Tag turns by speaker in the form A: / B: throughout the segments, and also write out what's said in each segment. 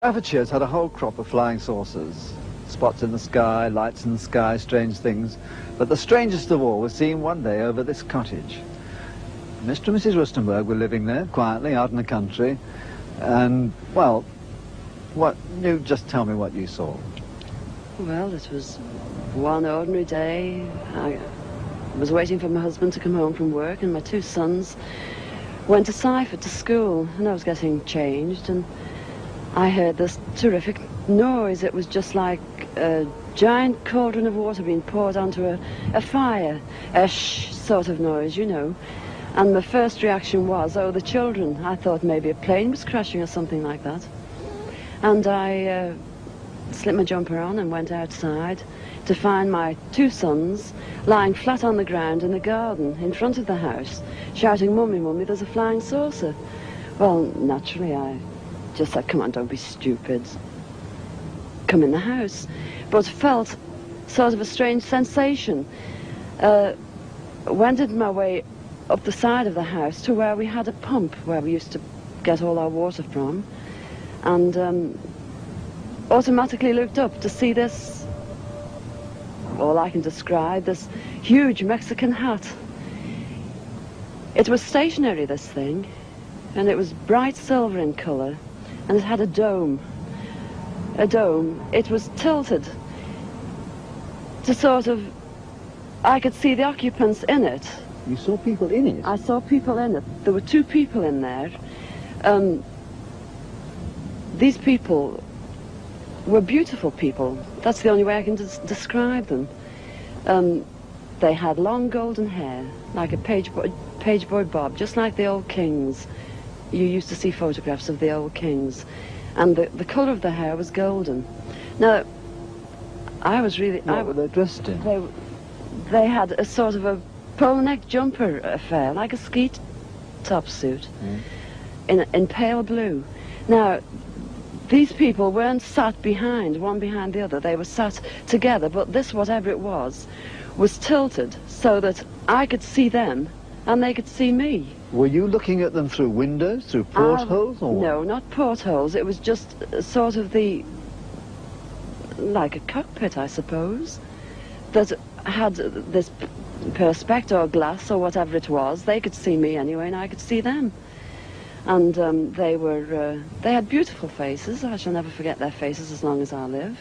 A: Staffordshire's had a whole crop of flying saucers. Spots in the sky, lights in the sky, strange things. But the strangest of all was seen one day over this cottage. Mr. and Mrs. Roestenberg were living there, quietly, out in the country. And, well, you just tell me what you saw.
B: Well, it was one ordinary day. I was waiting for my husband to come home from work, and my two sons went to Staffordshire to school, and I was getting changed, and I heard this terrific noise. It was just like a giant cauldron of water being poured onto a fire, a shh sort of noise, you know. And my first reaction was, oh, the children. I thought maybe a plane was crashing or something like that. And I slipped my jumper on and went outside to find my two sons lying flat on the ground in the garden in front of the house, shouting, "Mummy, Mummy, there's a flying saucer." Well, naturally, I just said, "Come on, don't be stupid. Come in the house." But felt sort of a strange sensation. Wended my way up the side of the house to where we had a pump where we used to get all our water from, and automatically looked up to see this, all I can describe, this huge Mexican hat. It was stationary, this thing, and it was bright silver in colour, and it had a dome. A dome. It was tilted to sort of, I could see the occupants in it.
A: You saw people in it?
B: I saw people in it. There were two people in there. These people were beautiful people. That's the only way I can describe them. They had long golden hair, like a page boy bob, just like the old kings. You used to see photographs of the old kings. And the colour of the hair was golden. Now, I was really...
A: What were they dressed in?
B: They had a sort of a polo neck jumper affair, like a ski top suit, in pale blue. Now, these people weren't sat behind, one behind the other. They were sat together, but this, whatever it was tilted so that I could see them and they could see me.
A: Were you looking at them through windows, through portholes, or what?
B: No, not portholes. It was just sort of like a cockpit, I suppose, that had this perspex or glass or whatever it was. They could see me anyway, and I could see them. And they had beautiful faces. I shall never forget their faces as long as I live.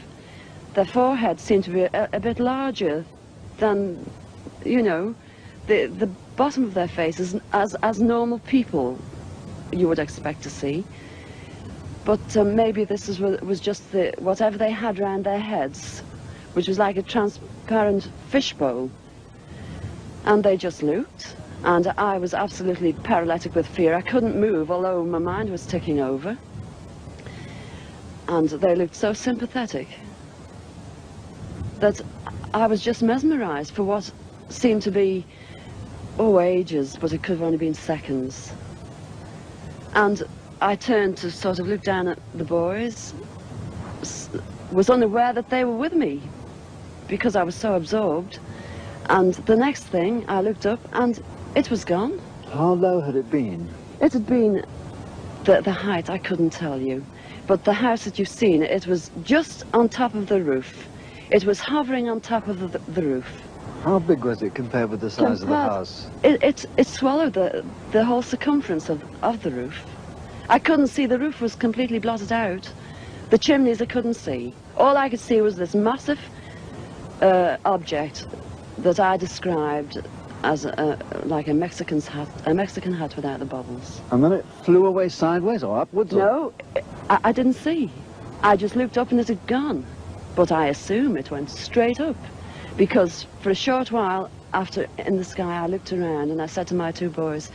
B: Their foreheads seemed to be a bit larger than, you know, the bottom of their faces as normal people you would expect to see. But maybe this was just whatever they had round their heads, which was like a transparent fishbowl. And they just looked, and I was absolutely paralytic with fear. I couldn't move, although my mind was ticking over. And they looked so sympathetic that I was just mesmerized for what seemed to be, ages, but it could have only been seconds. And I turned to sort of look down at the boys, was unaware that they were with me because I was so absorbed. And the next thing, I looked up and it was gone.
A: How low had it been?
B: It had been the height, I couldn't tell you. But the house that you've seen, it was just on top of the roof. It was hovering on top of the roof.
A: How big was it compared with the size of the house?
B: It swallowed the whole circumference of the roof. I couldn't see, the roof was completely blotted out. The chimneys I couldn't see. All I could see was this massive object that I described as like a Mexican hat without the bubbles.
A: And then it flew away sideways or upwards?
B: No, I didn't see. I just looked up and it had gone. But I assume it went straight up, because for a short while after in the sky I looked around and I said to my two boys,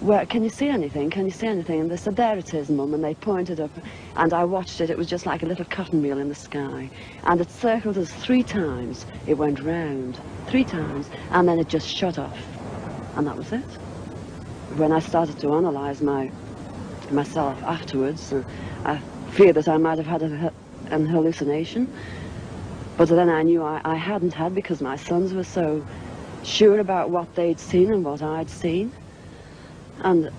B: "Where, can you see anything? Can you see anything?" And they said, "There it is, Mum," and they pointed up, and I watched it. It was just like a little cotton reel in the sky, and it circled us 3 times. It went round 3 times, and then it just shut off, and that was it. When I started to analyse myself afterwards, I feared that I might have had an hallucination, but then I knew I hadn't had, because my sons were so sure about what they'd seen and what I'd seen. And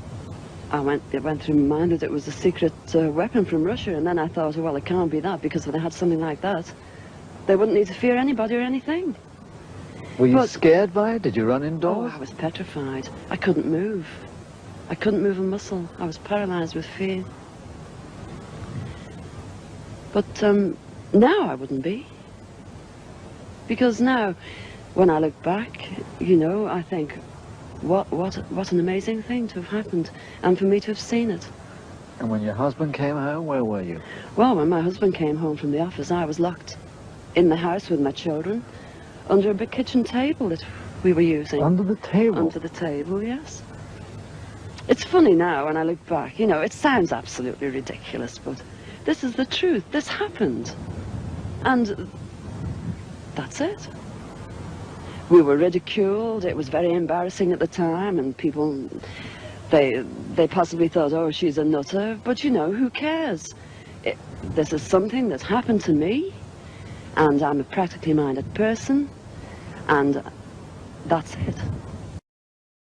B: it went through my mind that it was a secret weapon from Russia, and then I thought, well, it can't be that, because if they had something like that, they wouldn't need to fear anybody or anything.
A: Were you scared by it? Did you run
B: Oh,
A: indoors?
B: I was petrified. I couldn't move. I couldn't move a muscle. I was paralyzed with fear. But now I wouldn't be. Because now, when I look back, you know, I think, what an amazing thing to have happened, and for me to have seen it.
A: And when your husband came home, where were you?
B: Well, when my husband came home from the office, I was locked in the house with my children, under a big kitchen table that we were using.
A: Under the table?
B: Under the table, yes. It's funny now when I look back, you know, it sounds absolutely ridiculous, but this is the truth. This happened. And that's it. We were ridiculed. It was very embarrassing at the time, and people, they possibly thought, oh, she's a nutter. But, you know, who cares? This is something that happened to me, and I'm a practically minded person, and that's it.